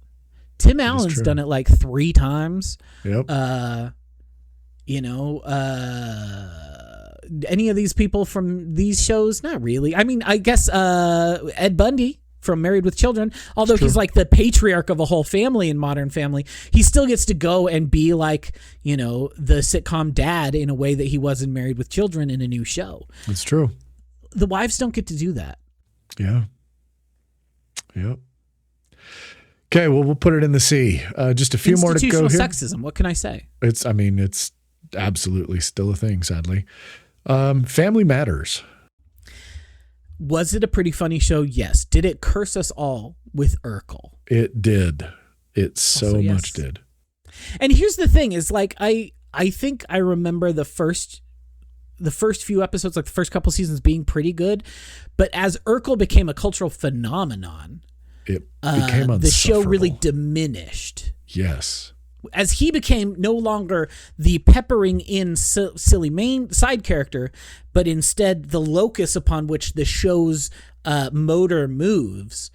Tim Allen's done it like 3 times. Yep. Any of these people from these shows? Not really. I mean, I guess Ed Bundy from Married with Children, although he's like the patriarch of a whole family in Modern Family, he still gets to go and be like, the sitcom dad in a way that he was in Married with Children in a new show. That's true. The wives don't get to do that. Yeah. Yep. Okay, well, we'll put it in the C. Just a few more to go here. Sexism, what can I say? It's absolutely still a thing, sadly. Family Matters. Was it a pretty funny show? Yes. Did it curse us all with Urkel? It did. It so much did. And here's the thing is like, I think I remember the first few episodes, like the first couple seasons being pretty good. But as Urkel became a cultural phenomenon, it became unsufferable. The show really diminished. Yes. As he became no longer the peppering in silly main side character, but instead the locus upon which the show's motor moves,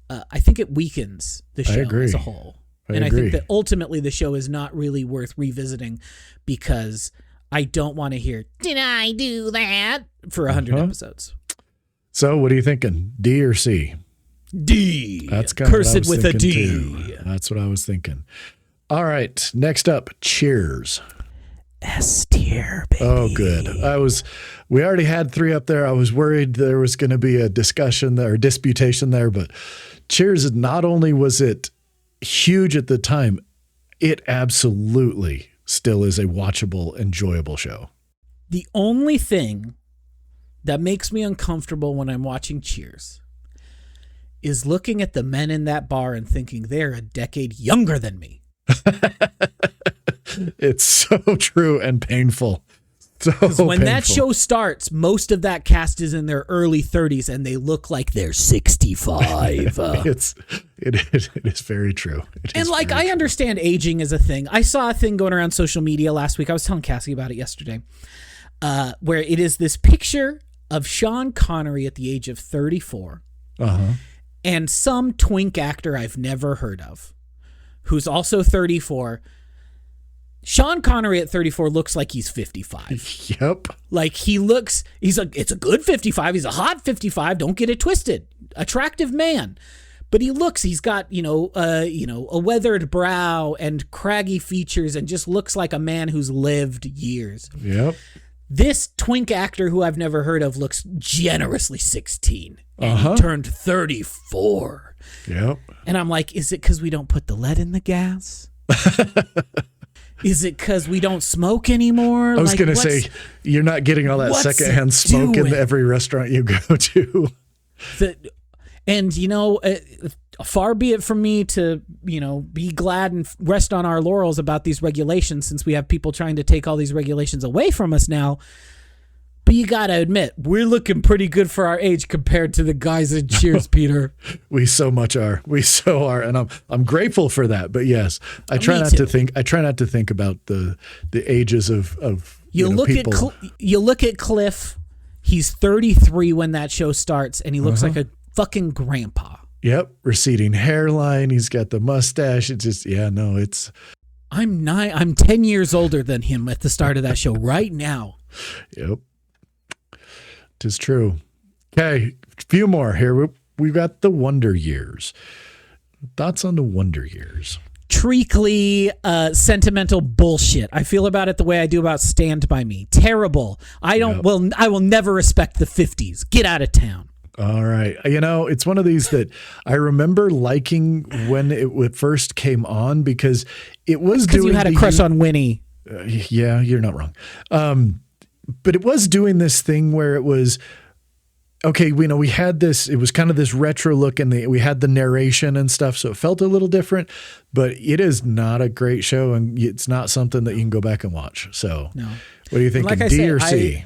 I think it weakens the show as a whole. I think that ultimately the show is not really worth revisiting because I don't want to hear, did I do that? For 100 episodes. So what are you thinking? D or C? D. That's kind of what I was with a D. Too. That's what I was thinking. All right, next up, Cheers. S tier, baby. Oh, good. We already had 3 up there. I was worried there was going to be a discussion there, or disputation there, but Cheers, not only was it huge at the time, it absolutely still is a watchable, enjoyable show. The only thing that makes me uncomfortable when I'm watching Cheers is looking at the men in that bar and thinking they're a decade younger than me. It's so true and painful. Because when that show starts, most of that cast is in their early 30s and they look like they're 65. It is very true. And like, I understand aging is a thing. I saw a thing going around social media last week. I was telling Cassie about it yesterday, where it is this picture of Sean Connery at the age of 34 and some twink actor I've never heard of who's also 34. Sean Connery at 34 looks like he's 55. Yep. Like it's a good 55. He's a hot 55. Don't get it twisted. Attractive man. But he's got, a weathered brow and craggy features and just looks like a man who's lived years. Yep. This twink actor who I've never heard of looks generously 16 and he turned 34. Yep. And I'm like, is it because we don't put the lead in the gas? Is it because we don't smoke anymore? I was going to say, you're not getting all that secondhand smoke in every restaurant you go to. Far be it from me to, be glad and rest on our laurels about these regulations since we have people trying to take all these regulations away from us now. But you got to admit, we're looking pretty good for our age compared to the guys in Cheers, Peter. We so much are. We so are. And I'm grateful for that. But yes, I try not to think about the ages of people. You look at Cliff. He's 33 when that show starts, and he looks like a fucking grandpa. Yep. Receding hairline. He's got the mustache. It's just, I'm 10 years older than him at the start of that show right now. Yep. 'Tis true. Okay, a few more here. We've got the Wonder Years. Thoughts on the Wonder Years? Treacly, sentimental bullshit. I feel about it the way I do about Stand By Me. Terrible. I will never respect the 50s. Get out of town. All right. It's one of these that I remember liking when it first came on because it was doing. Because you had a crush on Winnie. Yeah, you're not wrong. But it was doing this thing where it was okay, we had this, it was kind of this retro look, and we had the narration and stuff, so it felt a little different, but it is not a great show, and it's not something that you can go back and watch. So no. What do you think? D or C?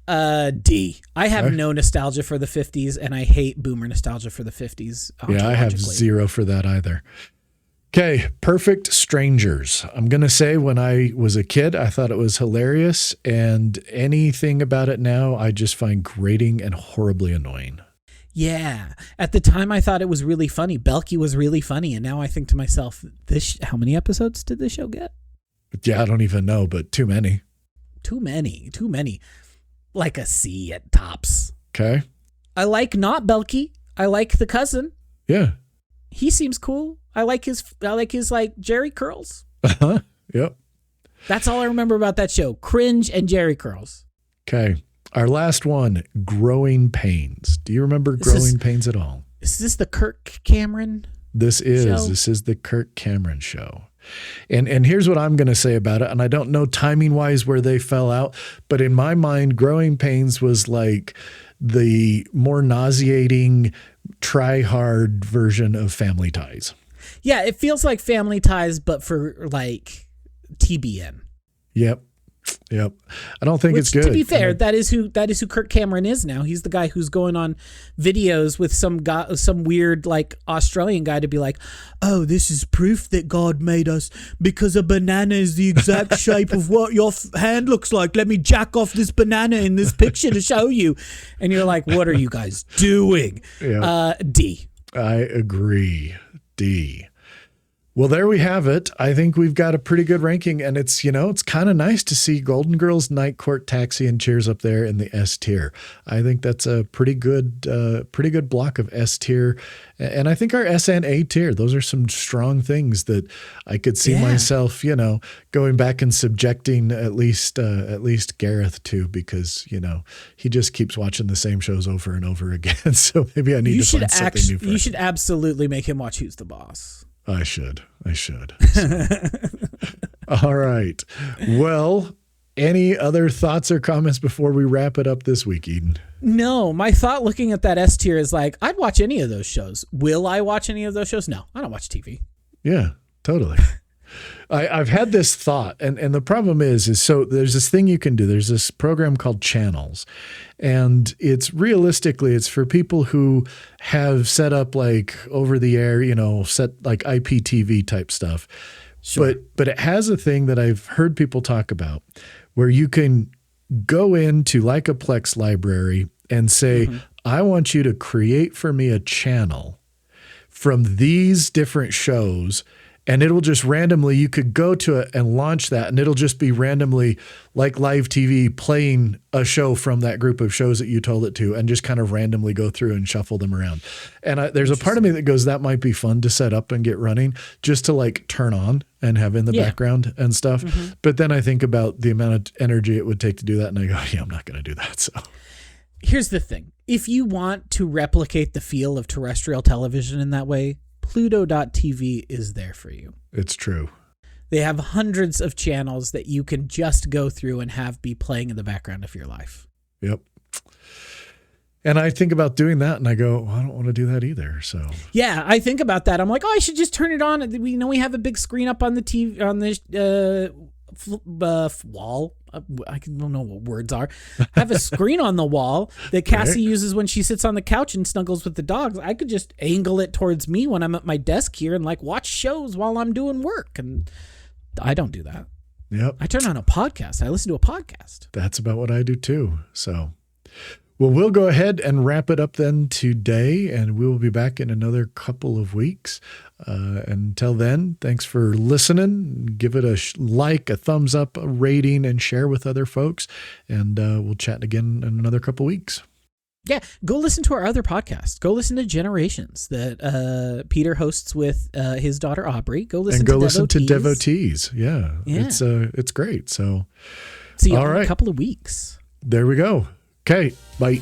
D. I have no nostalgia for the 50s, and I hate boomer nostalgia for the 50s. Yeah, I have zero for that either. Okay, Perfect Strangers. I'm going to say when I was a kid, I thought it was hilarious, and anything about it now, I just find grating and horribly annoying. Yeah. At the time, I thought it was really funny. Belky was really funny, and now I think to myself, how many episodes did this show get? Yeah, I don't even know, but too many. Too many. Like a C at tops. Okay. I like not Belky. I like the cousin. Yeah. He seems cool. I like his like Jerry curls. Yep. That's all I remember about that show. Cringe and Jerry curls. Okay. Our last one, Growing Pains. Do you remember Growing Pains at all? Is this the Kirk Cameron This is show? The Kirk Cameron show. And here's what I'm going to say about it. And I don't know timing wise where they fell out, but in my mind, Growing Pains was like the more nauseating, try hard version of Family Ties. Yeah, it feels like Family Ties, but for like TBN. Yep. I don't think it's good. To be fair, that is who Kirk Cameron is now. He's the guy who's going on videos with some weird like Australian guy to be like, "Oh, this is proof that God made us because a banana is the exact shape of what your hand looks like. Let me jack off this banana in this picture to show you." And you're like, "What are you guys doing?" Yeah. D. I agree. D. Well, there we have it. I think we've got a pretty good ranking, and it's kind of nice to see Golden Girls, Night Court, Taxi, and Cheers up there in the S tier. I think that's a pretty good block of S tier, and I think our S and A tier. Those are some strong things that I could see myself, going back and subjecting at least Gareth to, because he just keeps watching the same shows over and over again. So maybe I need to find something new for him. You should absolutely make him watch Who's the Boss. I should. So. All right. Well, any other thoughts or comments before we wrap it up this week, Eden? No, my thought looking at that S tier is like, I'd watch any of those shows. Will I watch any of those shows? No, I don't watch TV. Yeah, totally. I've had this thought, and the problem is so there's this thing you can do. There's this program called Channels, and it's for people who have set up like over the air, set like IPTV type stuff. Sure. But it has a thing that I've heard people talk about where you can go into like a Plex library and say, I want you to create for me a channel from these different shows. And it'll just randomly, you could go to it and launch that, and it'll just be randomly like live TV playing a show from that group of shows that you told it to, and just kind of randomly go through and shuffle them around. And there's a part of me that goes, that might be fun to set up and get running just to like turn on and have in the background and stuff. But then I think about the amount of energy it would take to do that, and I go, I'm not going to do that. So here's the thing. If you want to replicate the feel of terrestrial television in that way, Pluto.tv is there for you. It's true. They have hundreds of channels that you can just go through and have be playing in the background of your life. Yep. And I think about doing that, and I go, well, I don't want to do that either. So yeah, I think about that. I'm like, I should just turn it on. We have a big screen up on the TV on the wall. I don't know what words are. I have a screen on the wall that Cassie uses when she sits on the couch and snuggles with the dogs. I could just angle it towards me when I'm at my desk here and like watch shows while I'm doing work. And I don't do that. Yep. I turn on a podcast. I listen to a podcast. That's about what I do too. So, well, we'll go ahead and wrap it up then today, and we will be back in another couple of weeks. Until then, thanks for listening. Give it a like, a thumbs up, a rating, and share with other folks. And we'll chat again in another couple of weeks. Yeah, go listen to our other podcast. Go listen to Generations that Peter hosts with his daughter Aubrey. Go listen to Devotees. Yeah. It's great. So see you in a couple of weeks. There we go. Okay, bye.